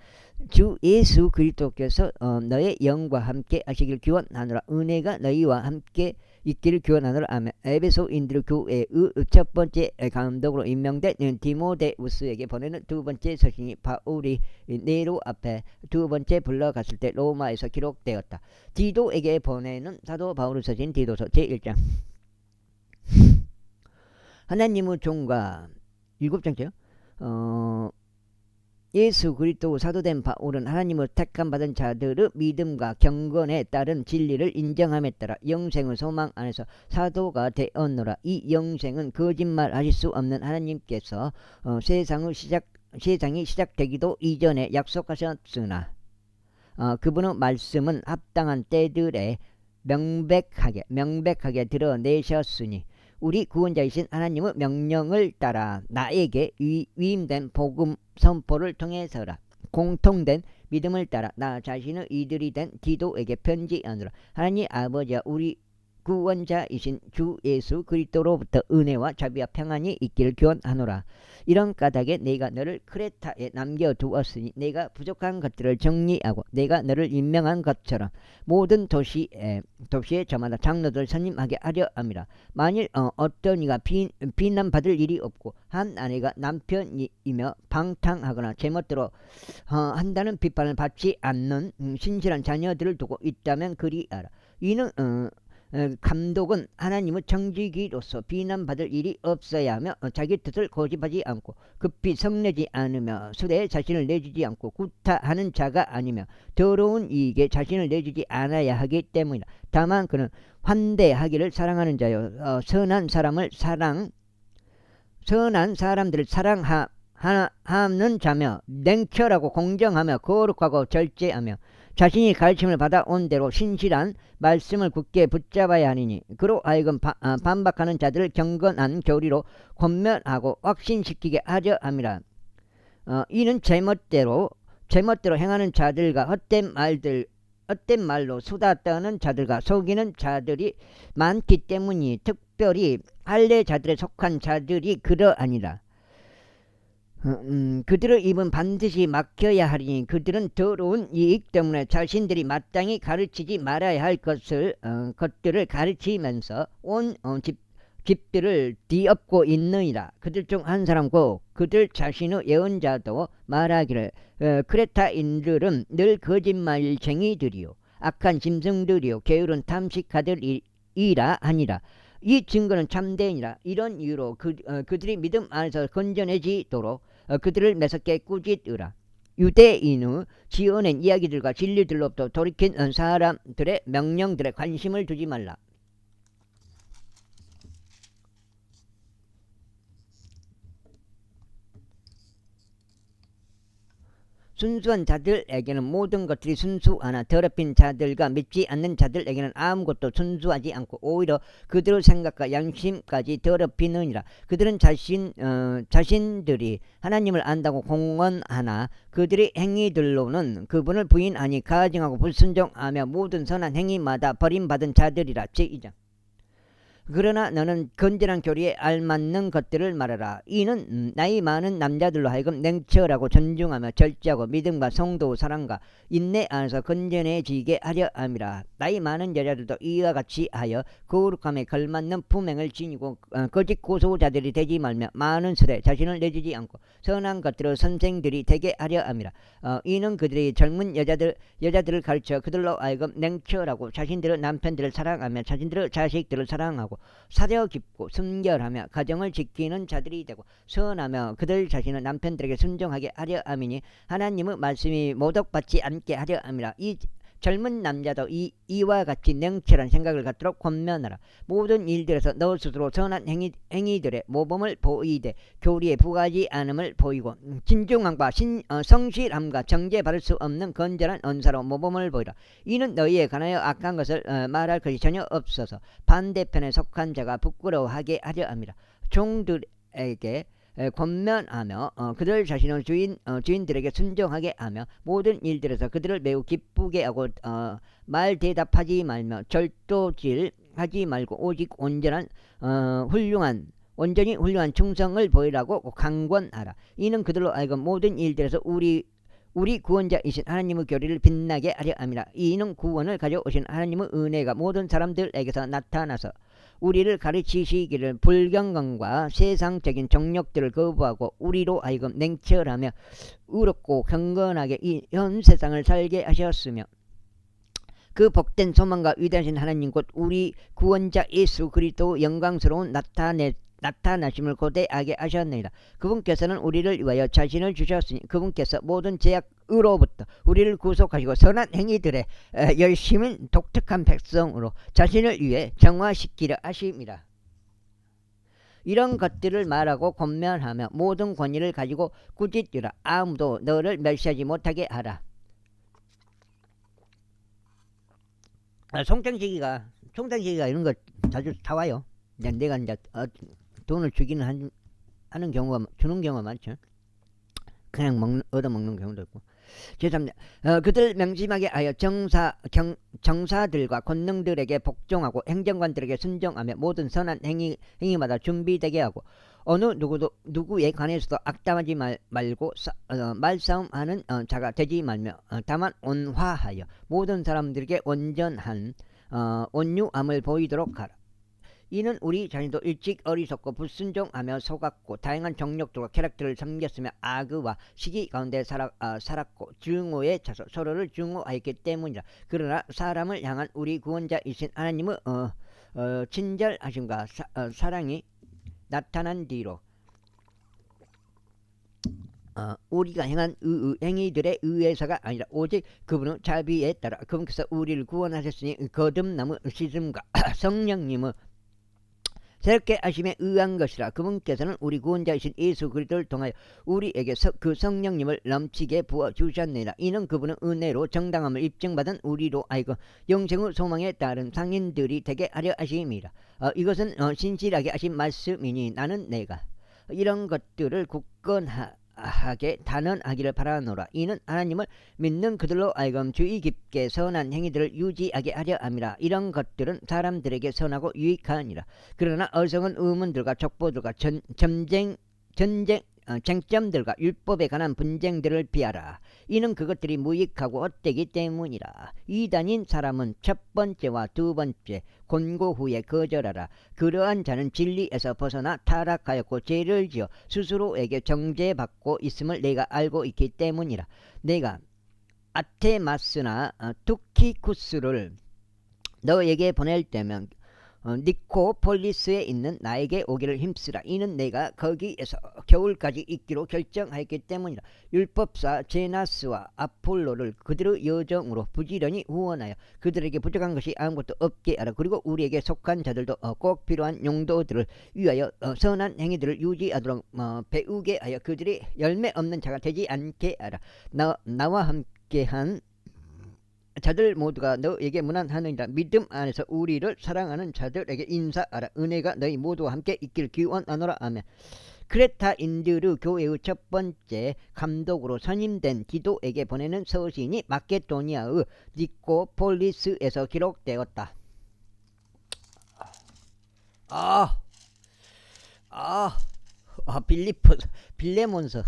주 예수 그리스도께서 너의 영과 함께 하시길 기원하노라. 은혜가 너희와 함께 있기를 기원하노라. 아멘. 에베소인들 교회의 첫 번째 감독으로 임명된 디모데우스에게 보내는 두 번째 서신이 바울이 네로 앞에 두 번째 불러갔을 때 로마에서 기록되었다. 디도에게 보내는 사도 바울의 서신 디도서 제1장. 하나님의 종과 7장째요. 예수 그리스도 사도된 바울은 하나님을 택함받은 자들의 믿음과 경건에 따른 진리를 인정함에 따라 영생의 소망 안에서 사도가 되었노라. 이 영생은 거짓말하실 수 없는 하나님께서 세상이 시작되기도 이전에 약속하셨으나 그분의 말씀은 합당한 때들에 명백하게 드러내셨으니 우리 구원자이신 하나님의 명령을 따라 나에게 위임된 복음 선포를 통해서라. 공통된 믿음을 따라 나 자신의 이들이 된 디도에게 편지하노라. 하나님 아버지와 우리 구원자이신 주 예수 그리스도로부터 은혜와 자비와 평안이 있기를 기원하노라. 이런 까닭에 내가 너를 크레타에 남겨두었으니 내가 부족한 것들을 정리하고 내가 너를 임명한 것처럼 모든 도시에 저마다 장로들 선임하게 하려 함이라. 만일 어떤 이가 비난받을 일이 없고 한 아내가 남편이며 방탕하거나 제멋대로 한다는 비판을 받지 않는 신실한 자녀들을 두고 있다면 그리하라. 이는 감독은 하나님의 정직이로서 비난받을 일이 없어야 하며 자기 뜻을 고집하지 않고 급히 성내지 않으며 수레에 자신을 내주지 않고 구타하는 자가 아니며 더러운 이익에 자신을 내주지 않아야 하기 때문이다. 다만 그는 환대하기를 사랑하는 자요 선한 사람들을 사랑하는 자며 냉철하고 공정하며 거룩하고 절제하며 자신이 가르침을 받아온 대로 신실한 말씀을 굳게 붙잡아야 하니니 그로 하여금 반박하는 자들을 경건한 교리로 권면하고 확신시키게 하려 함이라. 이는 제멋대로 행하는 자들과 헛된 말로 수다 떠는 자들과 속이는 자들이 많기 때문이 특별히 할례자들에 속한 자들이 그러하니라. 그들의 입은 반드시 막혀야 하리니 그들은 더러운 이익 때문에 자신들이 마땅히 가르치지 말아야 할 것들을 가르치면서 온 집들을 뒤엎고 있느니라. 그들 중 한 사람고 그들 자신의 예언자도 말하기를 크레타인들은 늘 거짓말쟁이들이요 악한 짐승들이요 게으른 탐식가들이라 하니라. 이 증거는 참되니라. 이런 이유로 그들이 믿음 안에서 건져내지도록 그들을 매섭게 꾸짖으라. 유대인의 지어낸 이야기들과 진리들로부터 돌이킨 사람들의 명령들에 관심을 두지 말라. 순수한 자들에게는 모든 것들이 순수하나 더럽힌 자들과 믿지 않는 자들에게는 아무것도 순수하지 않고 오히려 그들의 생각과 양심까지 더럽히느니라. 그들은 자신들이 하나님을 안다고 공언하나 그들의 행위들로는 그분을 부인하니 가증하고 불순종하며 모든 선한 행위마다 버림받은 자들이라. 제2장. 그러나 너는 건전한 교리에 알맞는 것들을 말하라. 이는 나이 많은 남자들로 하여금 냉철하고 존중하며 절제하고 믿음과 성도 사랑과 인내 안에서 건전해지게 하려 함이라. 나이 많은 여자들도 이와 같이 하여 거룩함에 걸맞는 품행을 지니고 거짓 고소자들이 되지 말며 많은 술에 자신을 내주지 않고 선한 것들을 선생들이 되게 하려 함이라. 이는 그들이 젊은 여자들을 가르쳐 그들로 하여금 냉철하고 자신들의 남편들을 사랑하며 자신들의 자식들을 사랑하고 사려 깊고 순결하며 가정을 지키는 자들이 되고 선하며 그들 자신은 남편들에게 순종하게 하려 함이니 하나님의 말씀이 모독받지 않게 하려 함이라. 이 젊은 남자도 이와 같이 냉철한 생각을 갖도록 권면하라. 모든 일들에서 너 스스로 선한 행위들의 모범을 보이되 교리에 부하지 않음을 보이고 진중함과 성실함과 정죄받을 수 없는 건전한 언사로 모범을 보이라. 이는 너희에 관하여 악한 것을 말할 것이 전혀 없어서 반대편에 속한 자가 부끄러워하게 하려 함이라. 종들에게 권면하며 그들 자신의 주인들에게 순종하게 하며 모든 일들에서 그들을 매우 기쁘게 하고 말 대답하지 말며 절도질 하지 말고 오직 온전히 훌륭한 충성을 보이라고 강권하라. 이는 그들로 하여금 모든 일들에서 우리 구원자이신 하나님의 교리를 빛나게 하려 함이라. 이는 구원을 가져오신 하나님의 은혜가 모든 사람들에게서 나타나서 우리를 가르치시기를 불경건과 세상적인 정욕들을 거부하고 우리로 하여금 냉철하며 의롭고 경건하게 이 현 세상을 살게 하셨으며 그 복된 소망과 위대하신 하나님 곧 우리 구원자 예수 그리스도 영광스러운 나타나심을 고대하게 하셨느니라. 그분께서는 우리를 위하여 자신을 주셨으니 그분께서 모든 죄악으로부터 우리를 구속하시고 선한 행위들에 열심인 독특한 백성으로 자신을 위해 정화시키려 하심이라. 이런 것들을 말하고 권면하며 모든 권위를 가지고 꾸짖으라. 아무도 너를 멸시하지 못하게 하라. 송장시기가 이런 거 자주 타와요. 내가 이제 돈을 주는 경우가 많죠. 그냥 얻어먹는 경우도 있고. 죄송합니다. 그들 명심하게 하여 정사들과 권능들에게 복종하고 행정관들에게 순종하며 모든 선한 행위마다 준비되게 하고 어느 누구에 관해서도 악담하지 말고 말싸움하는 자가 되지 말며 다만 온화하여 모든 사람들에게 온전한 온유함을 보이도록 하라. 이는 우리 자신도 일찍 어리석고 불순종하며 속았고 다양한 정욕들과 쾌락들을 섬겼으며 악의와 시기 가운데 살았고 증오에 차서 서로를 증오하였기 때문이라. 그러나 사람을 향한 우리 구원자이신 하나님의 친절하심과 사랑이 나타난 뒤로 우리가 행한 행위들에 의해서가 아니라 오직 그분의 자비에 따라 그분께서 우리를 구원하셨으니 거듭남의 씻음과 성령님의 새롭게 하심에 의한 것이라. 그분께서는 우리 구원자이신 예수 그리스도를 통하여 우리에게 그 성령님을 넘치게 부어주셨느니라. 이는 그분의 은혜로 정당함을 입증받은 우리로 하여금 영생의 소망에 따른 상인들이 되게 하려 하심이라. 이것은 신실하게 하신 말씀이니 나는 내가 이런 것들을 굳건하게 단언하기를 바라노라. 이는 하나님을 믿는 그들로 하여금 주의 깊게 선한 행위들을 유지하게 하려 함이라. 이런 것들은 사람들에게 선하고 유익하니라. 그러나 어리석은 의문들과 족보들과 쟁점들과 율법에 관한 분쟁들을 피하라. 이는 그것들이 무익하고 헛되기 때문이라. 이단인 사람은 첫 번째와 두 번째 권고 후에 거절하라. 그러한 자는 진리에서 벗어나 타락하였고 죄를 지어 스스로에게 정죄받고 있음을 내가 알고 있기 때문이라. 내가 아테마스나 투키쿠스를 너에게 보낼 때면 니코폴리스에 있는 나에게 오기를 힘쓰라. 이는 내가 거기에서 겨울까지 있기로 결정하였기 때문이라. 율법사 제나스와 아폴로를 그들의 여정으로 부지런히 후원하여 그들에게 부족한 것이 아무것도 없게 하라. 그리고 우리에게 속한 자들도 꼭 필요한 용도들을 위하여 선한 행위들을 유지하도록 배우게 하여 그들이 열매 없는 자가 되지 않게 하라. 나와 함께한 자들 모두가 너에게 무난하느니라. 믿음 안에서 우리를 사랑하는 자들에게 인사하라. 은혜가 너희 모두와 함께 있기를 기원하노라. 아멘. 크레타인들의 교회의 첫 번째 감독으로 선임된 디도에게 보내는 서신이 마케도니아의 니코폴리스에서 기록되었다. 빌레몬서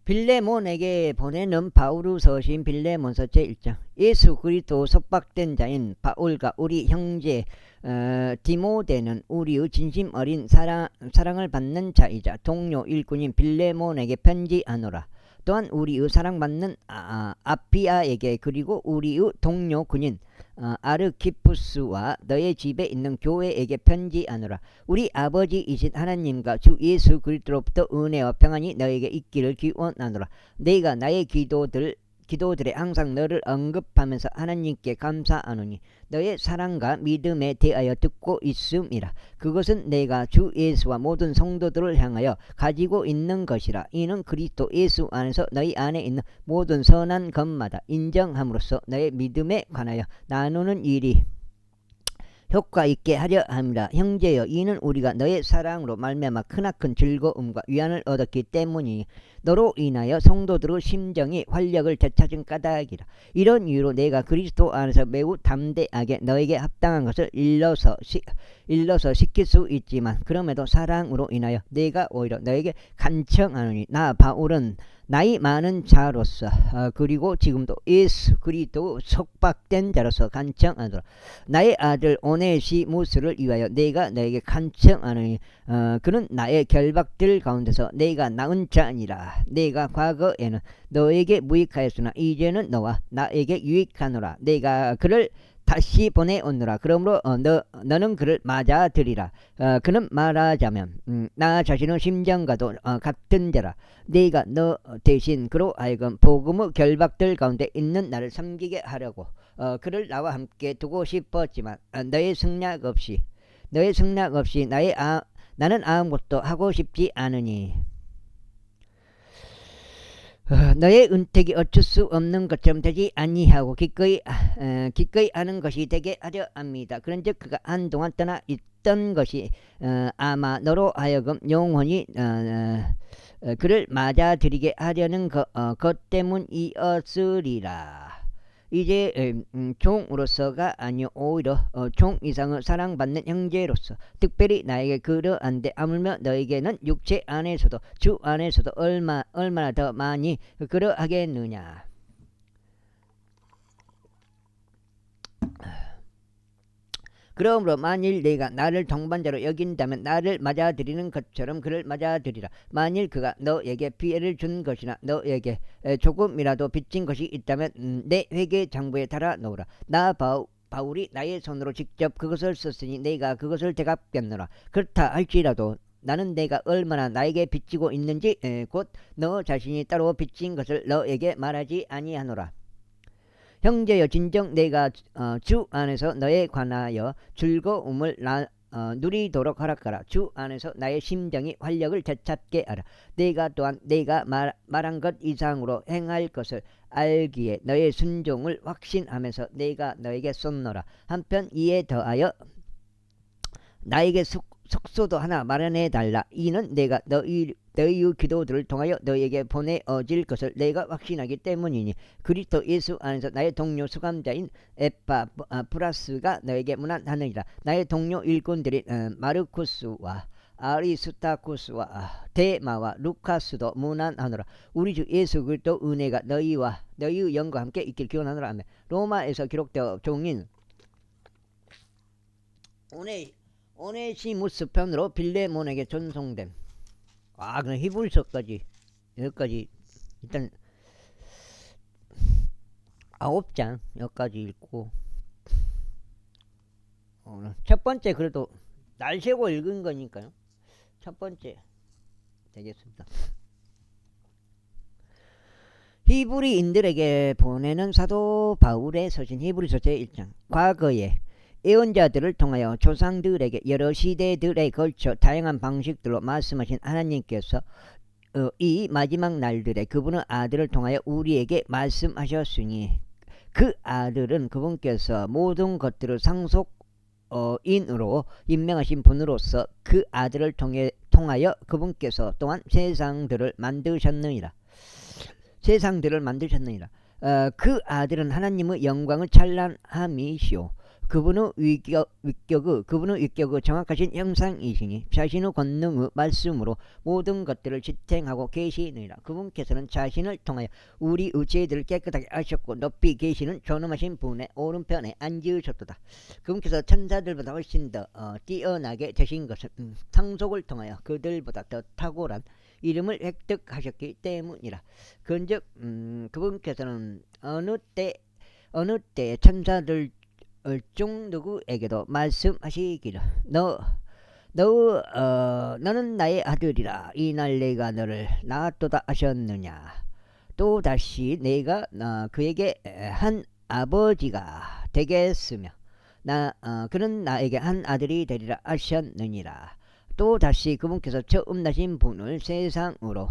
빌레몬에게 보내는 바울의 서신 빌레몬서 제1장. 예수 그리스도 속박된 자인 바울과 우리 형제 디모데는 우리의 진심 어린 사랑을 받는 자이자 동료 일꾼인 빌레몬에게 편지하노라. 또한 우리의 사랑받는 아피아에게 그리고 우리의 동료 군인 아르키푸스와 너의 집에 있는 교회에게 편지하노라. 우리 아버지이신 하나님과 주 예수 그리스도로부터 은혜와 평안이 너에게 있기를 기원하노라. 내가 나의 기도들에 항상 너를 언급하면서 하나님께 감사하노니 너의 사랑과 믿음에 대하여 듣고 있음이라. 그것은 내가 주 예수와 모든 성도들을 향하여 가지고 있는 것이라. 이는 그리스도 예수 안에서 너희 안에 있는 모든 선한 것마다 인정함으로써 너의 믿음에 관하여 나누는 일이 효과 있게 하려 함이라. 형제여, 이는 우리가 너의 사랑으로 말미암아 크나큰 즐거움과 위안을 얻었기 때문이니 너로 인하여 성도들의 심정이 활력을 되찾은 까닭이라. 이런 이유로 내가 그리스도 안에서 매우 담대하게 너에게 합당한 것을 일러서 시킬 수 있지만 그럼에도 사랑으로 인하여 내가 오히려 너에게 간청하노니 나 바울은 나이 많은 자로서 그리고 지금도 예수 그리스도 속박된 자로서 간청하노라. 나의 아들 오네시무스를 위하여 내가 너에게 간청하노니 그는 나의 결박들 가운데서 내가 낳은 자니라. 내가 과거에는 너에게 무익하였으나 이제는 너와 나에게 유익하노라. 내가 그를 다시 보내오느라. 그러므로 너는 그를 맞아들이라. 그는 말하자면 나 자신의 심정과도 같은 자라. 네가 너 대신 그로 하여금 복음의 결박들 가운데 있는 나를 섬기게 하려고 그를 나와 함께 두고 싶었지만 너의 승낙 없이 나는 아무것도 하고 싶지 않으니 너의 은택이 어쩔 수 없는 것처럼 되지 아니하고 기꺼이 하는 것이 되게 하려 합니다. 그런즉 그가 한동안 떠나 있던 것이 아마 너로 하여금 영원히 그를 맞아들이게 하려는 것 때문이었으리라. 이제 종으로서가 아니요 오히려 종 이상의 사랑받는 형제로서 특별히 나에게 그러한데 하물며 너에게는 육체 안에서도 주 안에서도 얼마나 더 많이 그러하겠느냐. 그러므로 만일 내가 나를 동반자로 여긴다면 나를 맞아들이는 것처럼 그를 맞아들이라. 만일 그가 너에게 피해를 준 것이나 너에게 조금이라도 빚진 것이 있다면 내 회개 장부에 달아 놓으라. 나 바울이 나의 손으로 직접 그것을 썼으니 내가 그것을 대갚겠노라. 그렇다 할지라도 나는 내가 얼마나 나에게 빚지고 있는지 곧 너 자신이 따로 빚진 것을 너에게 말하지 아니하노라. 형제여 진정 내가 주 안에서 너에 관하여 즐거움을 누리도록 허락하라. 주 안에서 나의 심정이 활력을 되찾게 하라. 내가 또한 내가 말한 것 이상으로 행할 것을 알기에 너의 순종을 확신하면서 내가 너에게 쏟노라. 한편 이에 더하여 나에게 숙소도 하나 마련해 달라. 이는 내가 너희의 기도들을 통하여 너희에게 보내어질 것을 내가 확신하기 때문이니 그리스도 예수 안에서 나의 동료 수감자인 에파프라스가 너에게 문안하느니라. 나의 동료 일꾼들인 마르쿠스와 아리스타쿠스와 데마와 루카스도 문안하노라. 우리 주 예수 그리스도 은혜가 너희와 너희의 영과 함께 있길 기원하노라. 아멘. 로마에서 기록되어 종인 오네시무스 편으로 빌레몬에게 전송됨. 그럼 히브리서까지 여기까지 일단 9장 여기까지 읽고 첫 번째 그래도 날 세고 읽은 거니까요. 첫 번째 되겠습니다. 히브리인들에게 보내는 사도 바울의 서신 히브리서 제1장. 과거에 예언자들을 통하여 조상들에게 여러 시대들에 걸쳐 다양한 방식들로 말씀하신 하나님께서 이 마지막 날들에 그분의 아들을 통하여 우리에게 말씀하셨으니 그 아들은 그분께서 모든 것들을 상속인으로 임명하신 분으로서 그 아들을 통하여 그분께서 또한 세상들을 만드셨느니라. 그 아들은 하나님의 영광을 찬란함이시오. 그분의 위격의 정확하신 형상이시니 자신의 권능의 말씀으로 모든 것들을 지탱하고 계시느니라. 그분께서는 자신을 통하여 우리의 죄들을 깨끗하게 하셨고 높이 계시는 존엄하신 분의 오른편에 앉으셨도다. 그분께서 천사들보다 훨씬 더 뛰어나게 되신 것은 상속을 통하여 그들보다 더 탁월한 이름을 획득하셨기 때문이라. 그런즉 그분께서는 어느 때 천사들 중 누구에게도 말씀하시기를 너는 나의 아들이라. 이날 내가 너를 낳았도다 하셨느냐. 또다시 내가 그에게 한 아버지가 되겠으며 그는 나에게 한 아들이 되리라 하셨느니라. 또다시 그분께서 처음 나신 분을 세상으로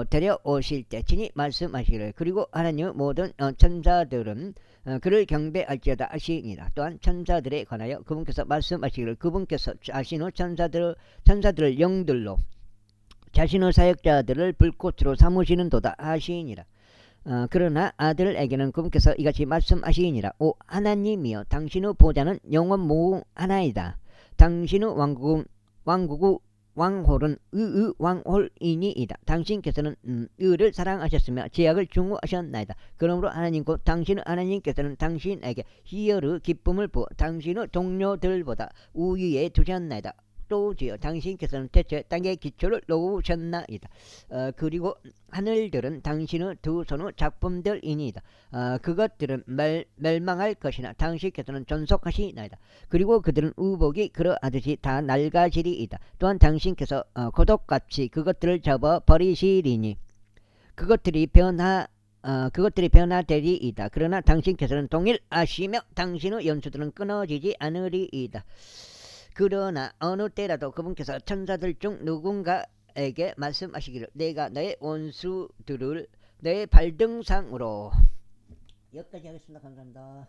데려오실 때 친히 말씀하시기를 그리고 하나님의 모든 천사들은 그를 경배할지어다 하시니라. 또한 천사들에 관하여 그분께서 말씀하시기를 그분께서 자신의 천사들을 영들로 자신의 사역자들을 불꽃으로 삼으시는도다 하시니라. 그러나 아들에게는 그분께서 이같이 말씀하시니라. 오 하나님이여 당신의 보좌는 영원 무한하이다. 당신의 왕홀은 의의 왕홀이니이다. 당신께서는 의를 사랑하셨으며 죄악을 중후하셨나이다. 그러므로 하나님 곧 당신의 하나님께서는 당신에게 희열의 기쁨을 부어 당신의 동료들보다 우위에 두셨나이다. 또지요 당신께서는 대체 땅의 기초를 놓으셨나이다. 그리고 하늘들은 당신의 두 손의 작품들이니이다. 그것들은 멸망할 것이나 당신께서는 존속하시나이다. 그리고 그들은 우복이 그러하듯이 다 낡아지리이다. 또한 당신께서 고독같이 그것들을 접어버리시리니 그것들이 변화되리이다. 그러나 당신께서는 동일하시며 당신의 연수들은 끊어지지 않으리이다. 그러나 어느 때라도 그분께서 천사들 중 누군가에게 말씀하시기를 내가 너의 원수들을 내 발등상으로. 여기까지 하겠습니다. 감사합니다.